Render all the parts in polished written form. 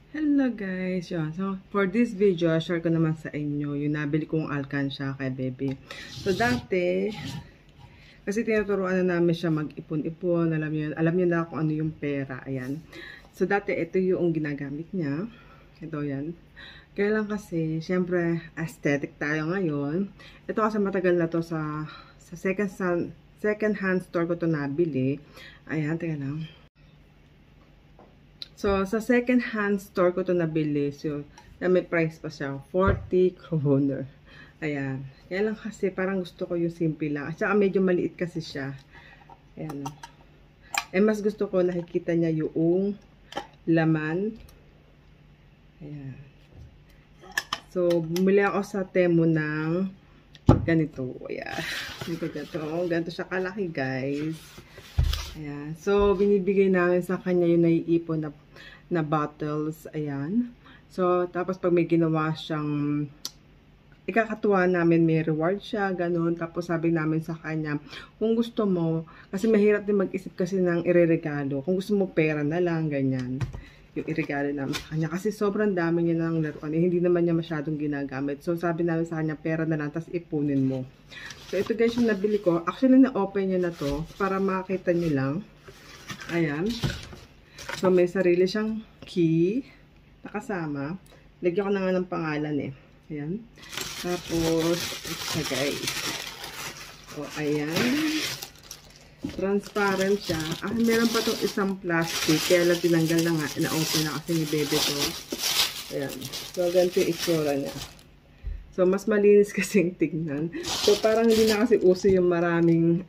Hello guys! Yun. So, for this video, share ko naman sa inyo yung nabili kong alkansya kay Bebe. So, dati, kasi tinuturuan na namin siya mag-ipon-ipon. Alam niyo na kung ano yung pera. Ayan. So, dati, ito yung ginagamit niya. Ito, yan. Kaya lang kasi, syempre, aesthetic tayo ngayon. Ito kasi matagal na to sa second hand store ko to nabili. Ayan, teka lang. So, sa second hand store ko to nabili. So, may price pa siya. 40 kroner. Ayan. Kaya lang kasi parang gusto ko yung simple lang. At saka medyo maliit kasi siya. Ayan. Eh, mas gusto ko nakikita niya yung laman. Ayan. So, bumili ako sa Temu ng ganito. Ayan. Ganito siya kalaki, guys. Ayan. So, binibigay namin sa kanya yung naiipon na bottles. Ayan. So, tapos pag may ginawa siyang ikakatuwa namin, may reward siya, ganun. Tapos sabi namin sa kanya, kung gusto mo, kasi mahirap din mag-isip kasi ng ireregalo. Kung gusto mo, pera na lang, ganyan. Yung iregalo namin sa kanya. Kasi sobrang dami niya ng laruan. Eh, hindi naman niya masyadong ginagamit. So, sabi namin sa kanya, pera na lang, tapos ipunin mo. So, ito guys yung nabili ko. Actually, na-open niya na to para makita niyo lang. Ayan. So, may sarili siyang key na kasama. Lagyan ko na nga ng pangalan eh. Ayan. Tapos, ito guys. So, ayan. Transparent siya. Ah, meron pa itong isang plastic. Kaya lang tinanggal na nga. Na-open na kasi ni Bebe to. Ayan. So, ganito yung itsura niya. So, mas malinis kasing tignan. So, parang hindi na kasi uso yung maraming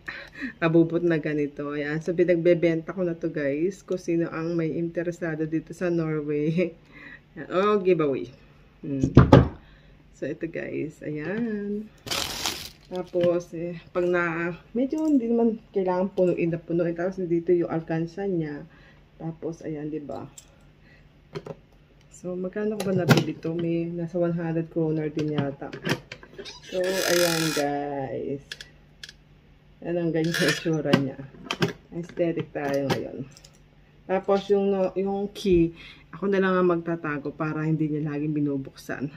abubot na ganito. Ayan. So, pinagbebenta ko na to guys. Kung sino ang may interesado dito sa Norway. Ayan. Oh, giveaway. So, ito guys. Ayan. Tapos, pag medyo hindi naman kailangan punuin na punuin. Tapos, dito yung alkansya niya. Tapos, ayan, diba? So, magkano ko ba nabili ito? May nasa 100 kroner din yata. So, ayan guys. Yan ang ganyan itsura niya. Aesthetic tayo ngayon. Tapos, yung key, ako na lang ang magtatago para hindi niya laging binubuksan.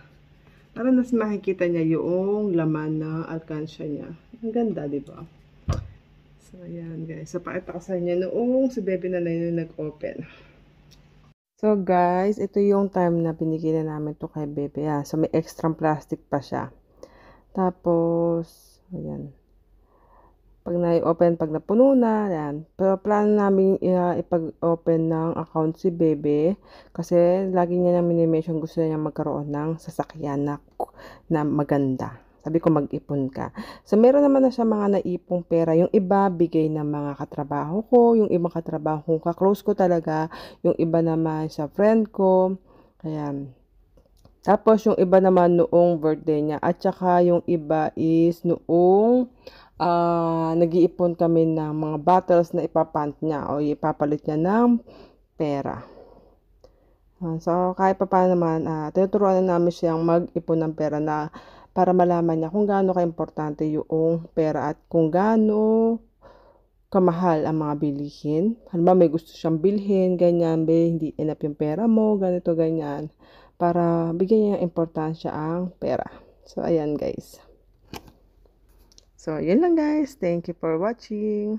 Para mas makikita niya yung laman na alkansya niya. Ang ganda, di ba? So, ayan guys. So, pakita ko sa inyo noong si Bebe na yung nag-open. So guys, ito yung time na binigay na namin to kay Bebe. Ah. So may extra plastic pa siya. Tapos, ayan. Pag na-open, pag napuno na, ayan. Pero plano namin ipag-open ng account si Bebe. Kasi lagi niya na minimension gusto niya magkaroon ng sasakyan na maganda. Sabi ko mag-ipon ka. So, meron naman na siya mga naipong pera. Yung iba, bigay ng mga katrabaho ko. Yung ibang katrabaho ko, ka-close ko talaga. Yung iba naman sa friend ko. Ayan. Tapos, yung iba naman noong birthday niya. At saka, yung iba is noong nag-iipon kami ng mga bottles na ipapant niya o ipapalit niya ng pera. So, kahit pa paano naman, tinuturuan na namin siyang mag-ipon ng pera na para malaman niya kung gaano ka-importante yung pera at kung gaano kamahal ang mga bilihin. Halimbawa, may gusto siyang bilhin, ganyan, hindi enough yung pera mo, ganito, ganyan. Para bigyan niya ng importansya ang pera. So, ayan guys. So, yun lang guys. Thank you for watching.